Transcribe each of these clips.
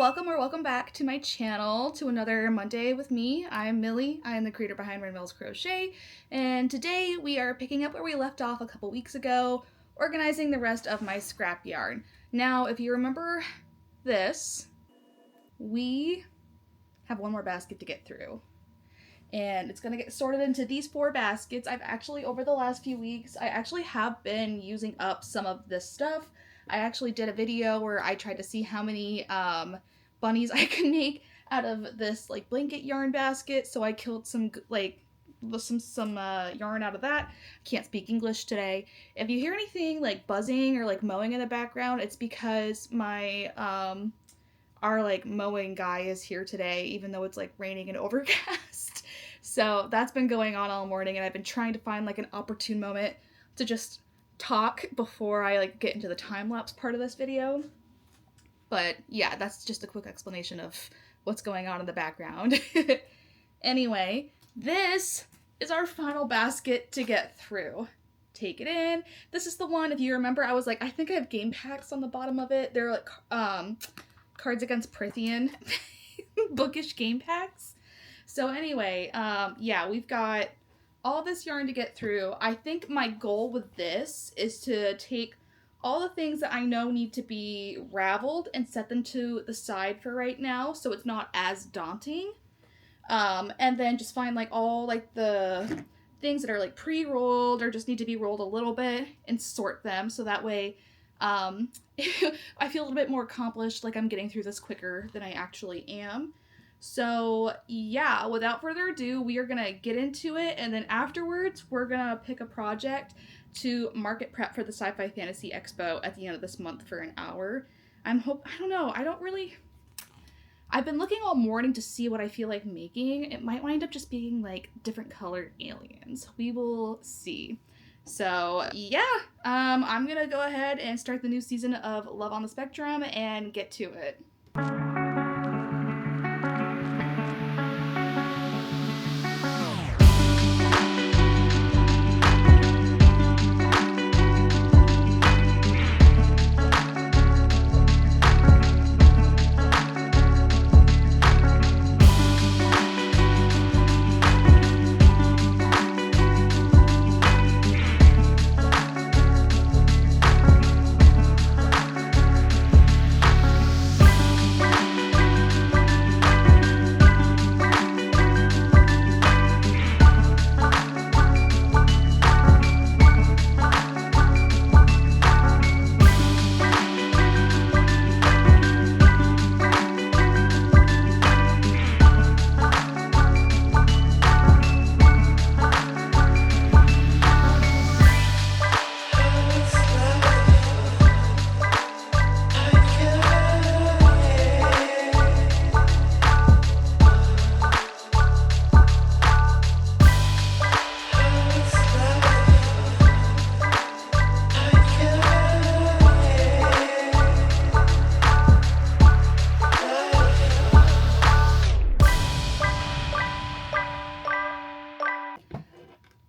welcome or welcome back to my channel, to another Monday with me. I'm Millie. I am the creator behind Rainbow's Crochet, and today we are picking up where we left off a couple weeks ago, organizing the rest of my scrap yarn. Now, if you remember this, we have one more basket to get through. And it's going to get sorted into these 4 baskets. I've actually, over the last few weeks, I actually have been using up some of this stuff. I actually did a video where I tried to see how many bunnies I could make out of this like blanket yarn basket. So I killed some yarn out of that. I can't speak English today. If you hear anything like buzzing or like mowing in the background, it's because my our like mowing guy is here today, even though it's like raining and overcast. So that's been going on all morning, and I've been trying to find like an opportune moment to just talk before I like get into the time-lapse part of this video. But yeah, that's just a quick explanation of what's going on in the background. Anyway, this is our final basket to get through. Take it in. This is the one, if you remember, I was like, I think I have game packs on the bottom of it. They're like Cards Against Prythian bookish game packs. So anyway, yeah, we've got all this yarn to get through. I think my goal with this is to take all the things that I know need to be raveled and set them to the side for right now, so it's not as daunting. And then just find like all like the things that are like pre-rolled or just need to be rolled a little bit and sort them, so that way I feel a little bit more accomplished, like I'm getting through this quicker than I actually am. So yeah, without further ado, we are gonna get into it, and then afterwards we're gonna pick a project to market prep for the Sci-Fi Fantasy Expo at the end of this month for an hour. I don't know, I've been looking all morning to see what I feel like making. It might wind up just being like different colored aliens. We will see. So yeah, I'm gonna go ahead and start the new season of Love on the Spectrum and get to it.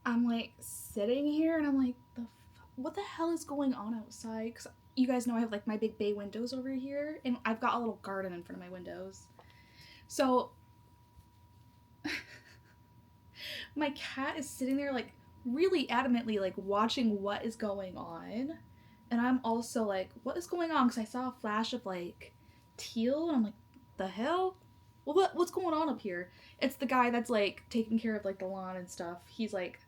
I'm like sitting here and I'm like, what the hell is going on outside? Because you guys know I have like my big bay windows over here, and I've got a little garden in front of my windows. So my cat is sitting there like really adamantly like watching what is going on, and I'm also like, what is going on? Because I saw a flash of like teal, and I'm like, the hell? Well, what's going on up here? It's the guy that's like taking care of like the lawn and stuff. He's like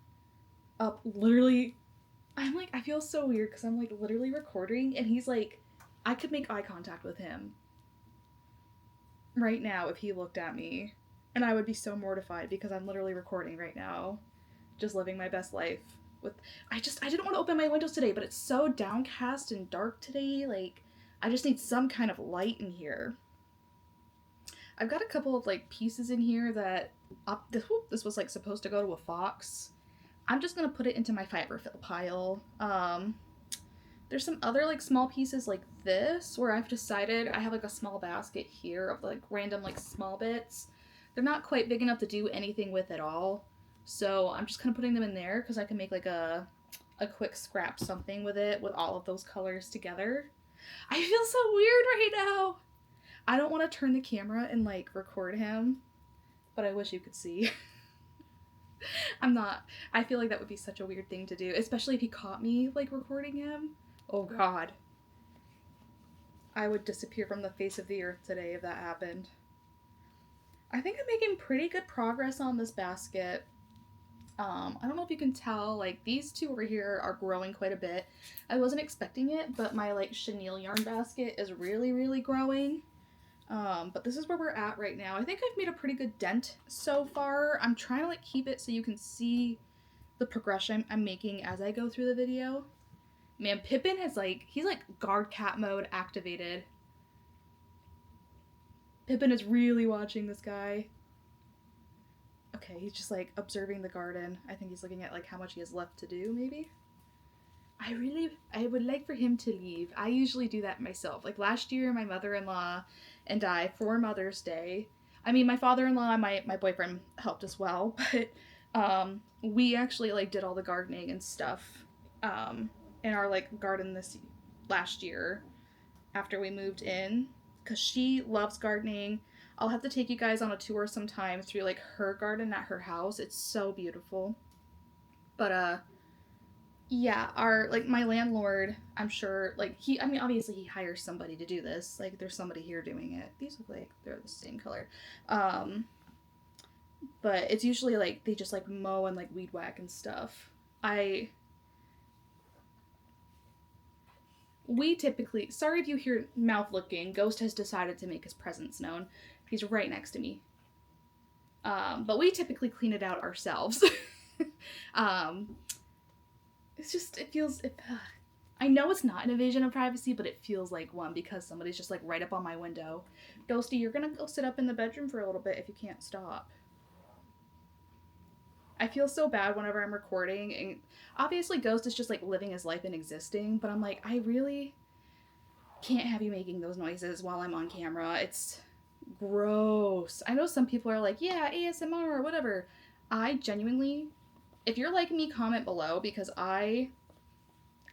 up literally. I'm like, I feel so weird because I'm like literally recording, and he's like, I could make eye contact with him right now if he looked at me, and I would be so mortified because I'm literally recording right now, just living my best life with. I didn't want to open my windows today, but it's so downcast and dark today. Like, I just need some kind of light in here. I've got a couple of like pieces in here that this was like supposed to go to a fox. I'm just gonna put it into my fiber fill pile. There's some other like small pieces like this where I've decided I have like a small basket here of like random like small bits. They're not quite big enough to do anything with at all, so I'm just kind of putting them in there because I can make like a quick scrap something with it with all of those colors together. I feel so weird right now. I don't want to turn the camera and like record him, but I wish you could see. I feel like that would be such a weird thing to do, especially if he caught me like recording him. Oh God. I would disappear from the face of the earth today if that happened. I think I'm making pretty good progress on this basket. I don't know if you can tell, like these two over here are growing quite a bit. I wasn't expecting it, but my like chenille yarn basket is really growing. But this is where we're at right now. I think I've made a pretty good dent so far. I'm trying to like keep it so you can see the progression I'm making as I go through the video. Man, Pippin has like, he's like guard cat mode activated. Pippin is really watching this guy. Okay, he's just like observing the garden. I think he's looking at like how much he has left to do, maybe. I would like for him to leave. I usually do that myself. Like last year, my mother-in-law and I, for Mother's Day, I mean, my father-in-law and my boyfriend helped as well, but we actually like did all the gardening and stuff in our like garden this last year after we moved in, because she loves gardening. I'll have to take you guys on a tour sometime through like her garden at her house. It's so beautiful. But yeah, our like my landlord, I'm sure like I mean obviously he hires somebody to do this. Like there's somebody here doing it. These look like they're the same color. But it's usually like they just like mow and like weed whack and stuff. We typically, sorry if you hear mouth looking, Ghost has decided to make his presence known. He's right next to me. But we typically clean it out ourselves. It's just, I know it's not an invasion of privacy, but it feels like one because somebody's just like right up on my window. Ghosty, you're gonna go sit up in the bedroom for a little bit if you can't stop. I feel so bad whenever I'm recording, and obviously Ghost is just like living his life and existing, but I'm like, I really can't have you making those noises while I'm on camera. It's gross. I know some people are like, yeah, ASMR or whatever. I genuinely, if you're like me, comment below, because I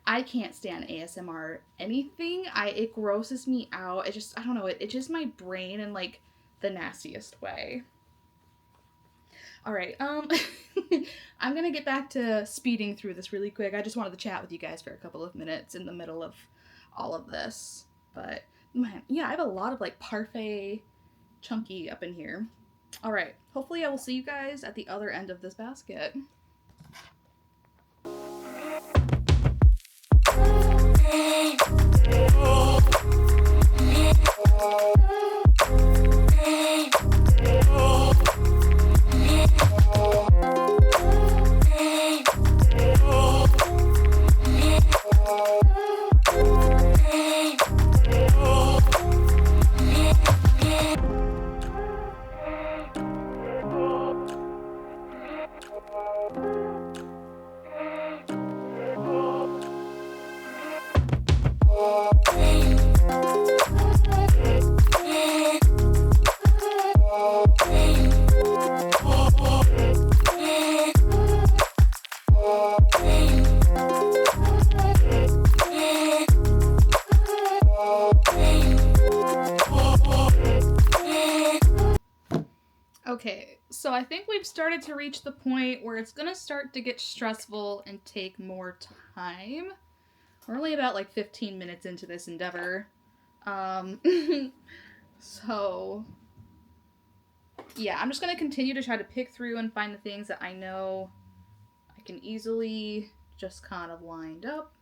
can't stand ASMR anything. It grosses me out. It just, I don't know, it just my brain in like the nastiest way. All right, I'm gonna get back to speeding through this really quick. I just wanted to chat with you guys for a couple of minutes in the middle of all of this. But, man, yeah, I have a lot of, like, parfait chunky up in here. All right, hopefully I will see you guys at the other end of this basket. Okay, so I think we've started to reach the point where it's gonna start to get stressful and take more time. We're only about like 15 minutes into this endeavor. So yeah, I'm just gonna continue to try to pick through and find the things that I know I can easily just kind of lined up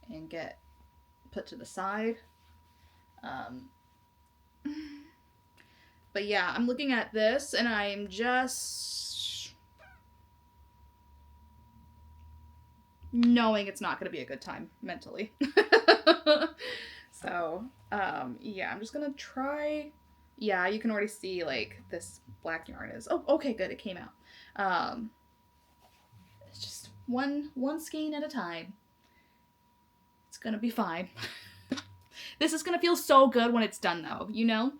and get put to the side. But yeah, I'm looking at this and I'm just knowing it's not going to be a good time mentally. So, yeah, I'm just going to try. Yeah, you can already see like this black yarn is, oh, okay, good. It came out. It's just one skein at a time. It's going to be fine. This is going to feel so good when it's done though, you know?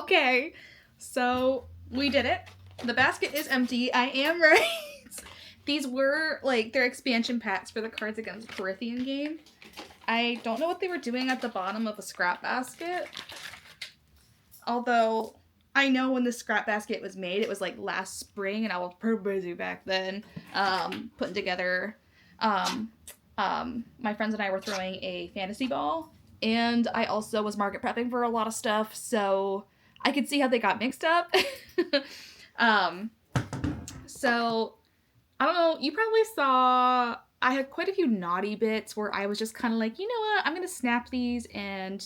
Okay, so we did it. The basket is empty. I am right. These were like their expansion packs for the Cards Against Prythian game. I don't know what they were doing at the bottom of a scrap basket. Although I know when the scrap basket was made, it was like last spring, and I was pretty busy back then putting together. My friends and I were throwing a fantasy ball, and I also was market prepping for a lot of stuff, so I could see how they got mixed up. So I don't know, you probably saw I had quite a few naughty bits where I was just kind of like, you know what, I'm gonna snap these and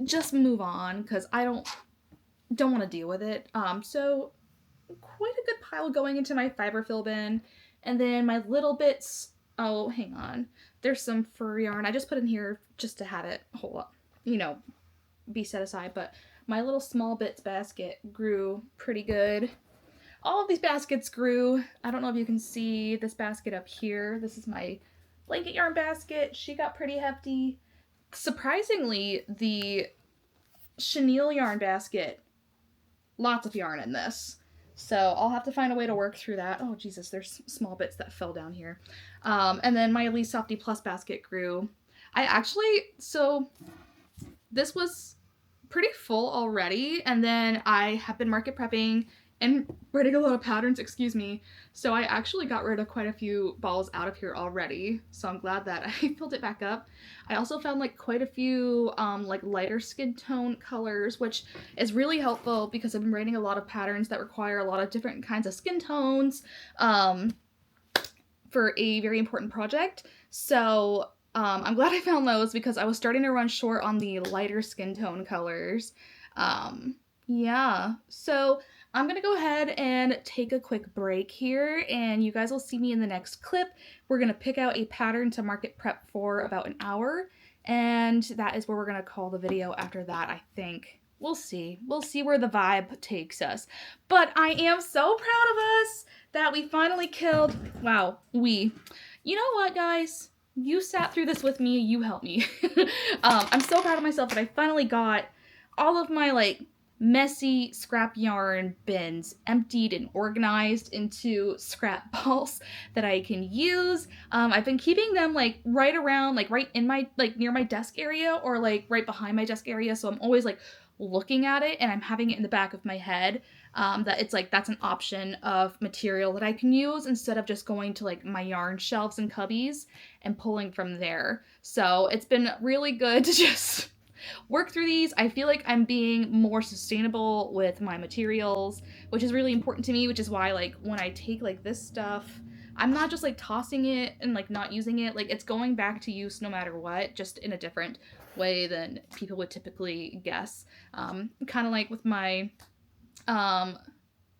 just move on because I don't want to deal with it. So quite a good pile going into my fiber fill bin, and then my little bits. Oh, hang on. There's some fur yarn. I just put in here just to have it hold up, you know, be set aside. But my little small bits basket grew pretty good. All of these baskets grew. I don't know if you can see this basket up here. This is my blanket yarn basket. She got pretty hefty. Surprisingly, the chenille yarn basket, lots of yarn in this. So I'll have to find a way to work through that. Oh, Jesus, there's small bits that fell down here. And then my Elise Softy Plus basket grew. So this was pretty full already, and then I have been market prepping and writing a lot of patterns, excuse me. So I actually got rid of quite a few balls out of here already. So I'm glad that I filled it back up. I also found like quite a few like lighter skin tone colors, which is really helpful because I've been writing a lot of patterns that require a lot of different kinds of skin tones for a very important project. So I'm glad I found those because I was starting to run short on the lighter skin tone colors. Yeah, so I'm going to go ahead and take a quick break here, and you guys will see me in the next clip. We're going to pick out a pattern to market prep for about an hour, and that is where we're going to call the video after that, I think. We'll see. We'll see where the vibe takes us. But I am so proud of us that we finally killed... Wow, we. You know what, guys? You sat through this with me. You helped me. I'm so proud of myself that I finally got all of my, like, messy scrap yarn bins emptied and organized into scrap balls that I can use. I've been keeping them like right around, like right in my, like near my desk area or like right behind my desk area. So I'm always like looking at it and I'm having it in the back of my head that it's like that's an option of material that I can use instead of just going to like my yarn shelves and cubbies and pulling from there. So it's been really good to just work through these. I feel like I'm being more sustainable with my materials, which is really important to me, which is why like when I take like this stuff, I'm not just like tossing it and like not using it. Like it's going back to use no matter what, just in a different way than people would typically guess. Kind of like with my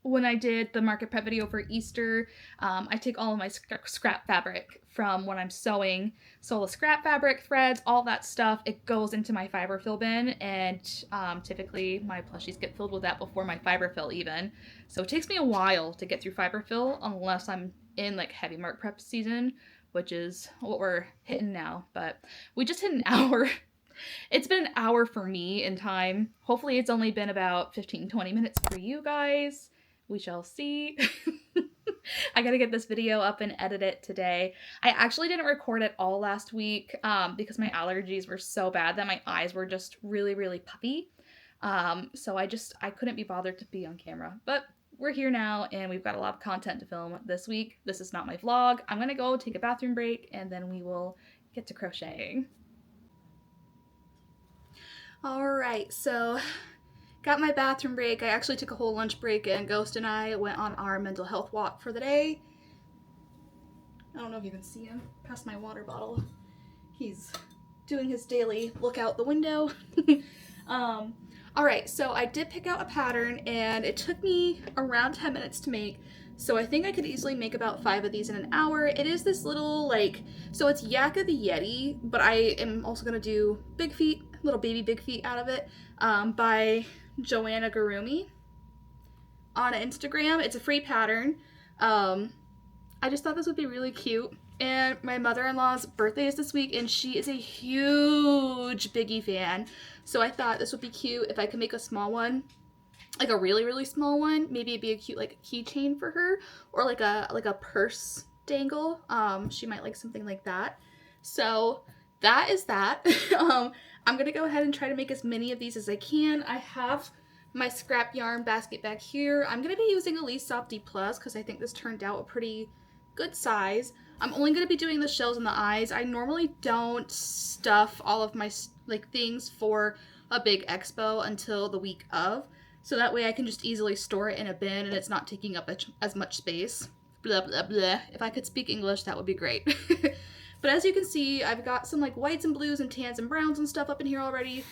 when I did the market prep video for Easter, I take all of my scrap fabric from when I'm sewing. So all the scrap fabric, threads, all that stuff, it goes into my fiber fill bin, and typically my plushies get filled with that before my fiber fill even. So it takes me a while to get through fiber fill unless I'm in like heavy mark prep season, which is what we're hitting now. But we just hit an hour. It's been an hour for me in time. Hopefully it's only been about 15-20 minutes for you guys. We shall see. I gotta get this video up and edit it today. I actually didn't record it all last week because my allergies were so bad that my eyes were just really, really puffy. So I couldn't be bothered to be on camera. But we're here now and we've got a lot of content to film this week. This is not my vlog. I'm gonna go take a bathroom break and then we will get to crocheting. Alright, so got my bathroom break. I actually took a whole lunch break and Ghost and I went on our mental health walk for the day. I don't know if you can see him past my water bottle. He's doing his daily look out the window. Alright, so I did pick out a pattern and it took me around 10 minutes to make. So I think I could easily make about 5 of these in an hour. It is this little like, so it's Yakka the Yeti, but I am also going to do Big Feet, little baby Big Feet out of it by Joanna Gurumi on Instagram. It's a free pattern. I just thought this would be really cute. And my mother-in-law's birthday is this week and she is a huge Biggie fan. So I thought this would be cute if I could make a small one like a really, really small one. Maybe it'd be a cute like keychain for her, or like a purse dangle. She might like something like that. So that is that. I'm gonna go ahead and try to make as many of these as I can. I have my scrap yarn basket back here. I'm gonna be using Elise Softy Plus because I think this turned out a pretty good size. I'm only gonna be doing the shells and the eyes. I normally don't stuff all of my like things for a big expo until the week of, so that way I can just easily store it in a bin and it's not taking up as much space. Blah blah blah. If I could speak English, that would be great. But as you can see, I've got some like whites and blues and tans and browns and stuff up in here already.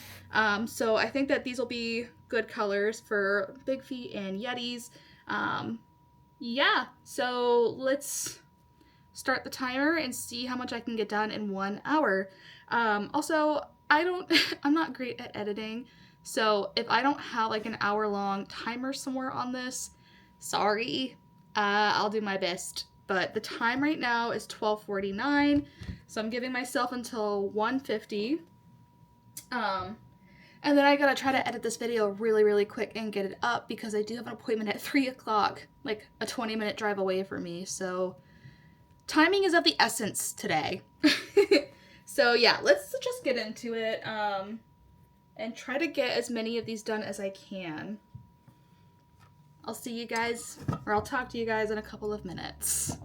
So I think that these will be good colors for Big Feet and Yetis. Yeah, so let's start the timer and see how much I can get done in 1 hour. Also, I'm not great at editing. So if I don't have like an hour long timer somewhere on this, sorry, I'll do my best. But the time right now is 12:49, so I'm giving myself until 1:50. And then I gotta try to edit this video really, really quick and get it up because I do have an appointment at 3 o'clock, like a 20-minute drive away from me. So timing is of the essence today. So yeah, let's just get into it and try to get as many of these done as I can. I'll see you guys, or I'll talk to you guys in a couple of minutes.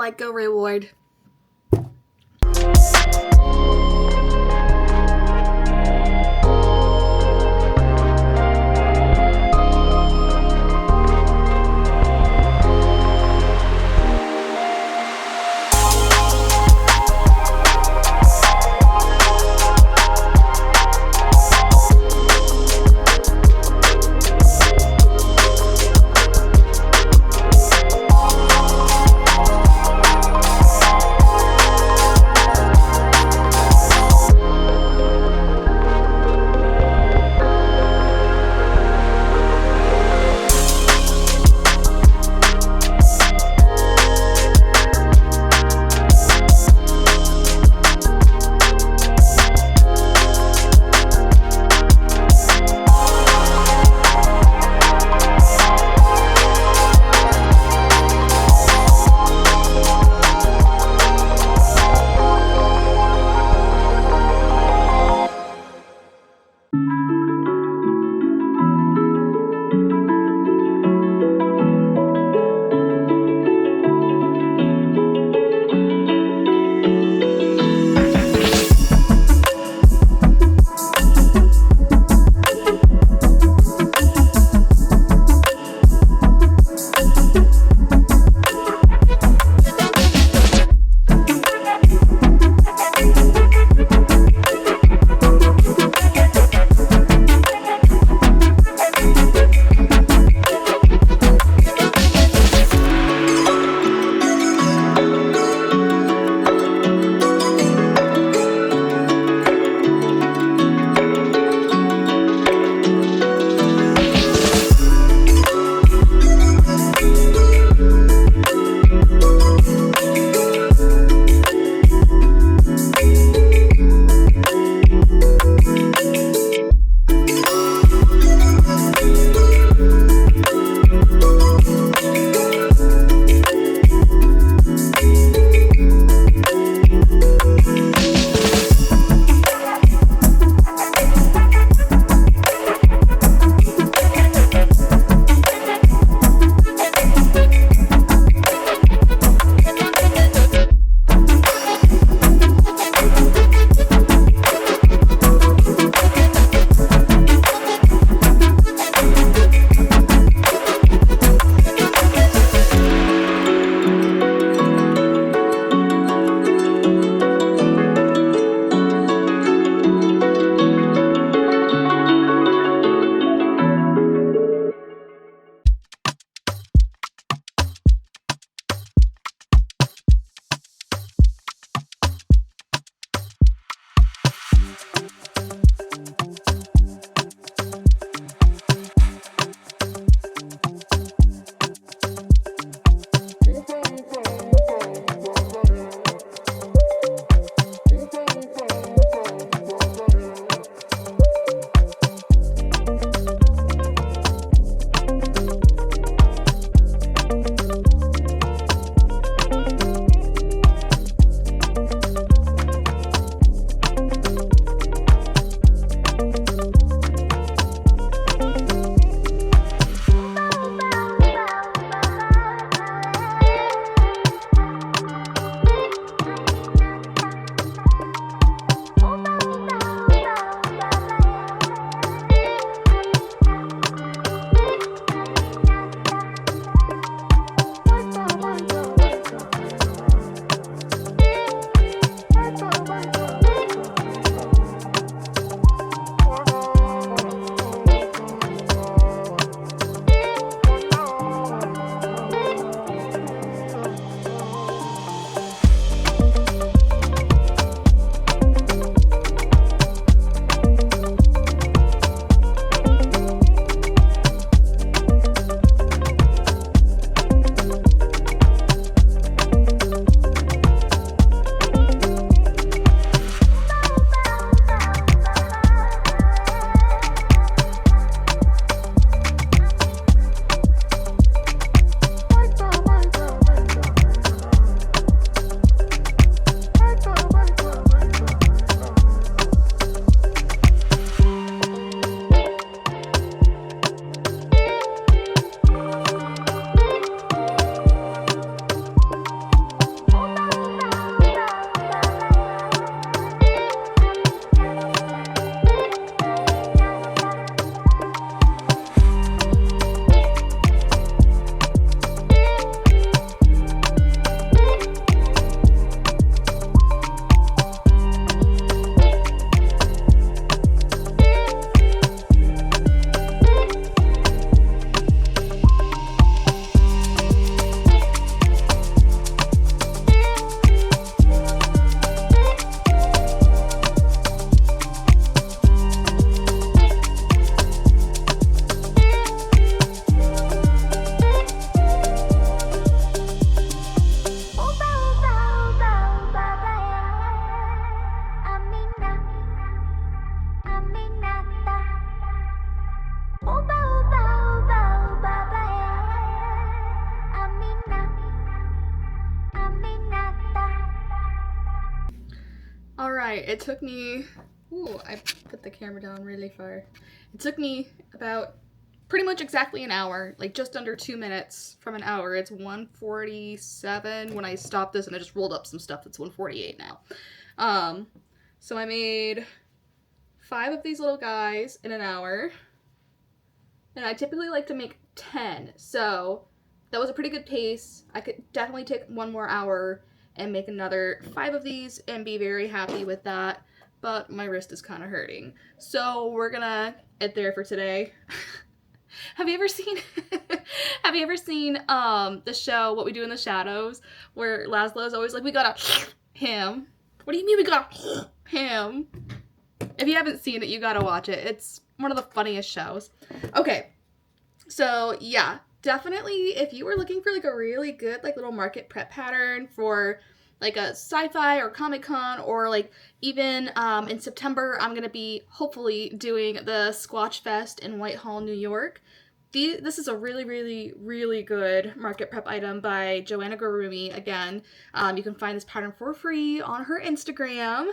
like a reward. Alright, it took me, ooh, I put the camera down really far. It took me about pretty much exactly an hour, like just under 2 minutes from an hour. It's 1:47 when I stopped this, and I just rolled up some stuff that's 1:48 now. So I made 5 of these little guys in an hour, and I typically like to make 10, so that was a pretty good pace. I could definitely take 1 more hour and make another 5 of these and be very happy with that, but my wrist is kind of hurting. So we're gonna end there for today. Have you ever seen the show What We Do in the Shadows, where Laszlo's always like, we gotta him? What do you mean we gotta him? If you haven't seen it, you gotta watch it. It's one of the funniest shows. Okay, so yeah, definitely if you were looking for like a really good like little market prep pattern for like a sci-fi or Comic-Con, or like even in September I'm gonna be hopefully doing the Squatch Fest in Whitehall, New York. This is a really, really, really good market prep item by Joanna Garumi. Again, you can find this pattern for free on her Instagram.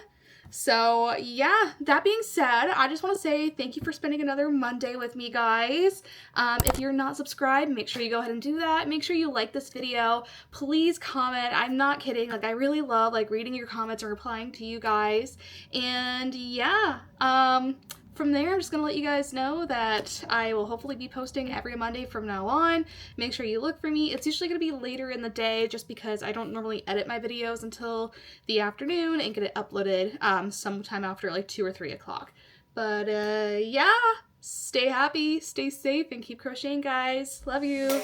So yeah, that being said, I just want to say thank you for spending another Monday with me, guys. If you're not subscribed, make sure you go ahead and do that. Make sure you like this video. Please comment. I'm not kidding. Like, I really love like reading your comments and replying to you guys. And yeah, from there, I'm just going to let you guys know that I will hopefully be posting every Monday from now on. Make sure you look for me. It's usually going to be later in the day just because I don't normally edit my videos until the afternoon and get it uploaded sometime after like 2 or 3 o'clock. But yeah, stay happy, stay safe, and keep crocheting, guys. Love you.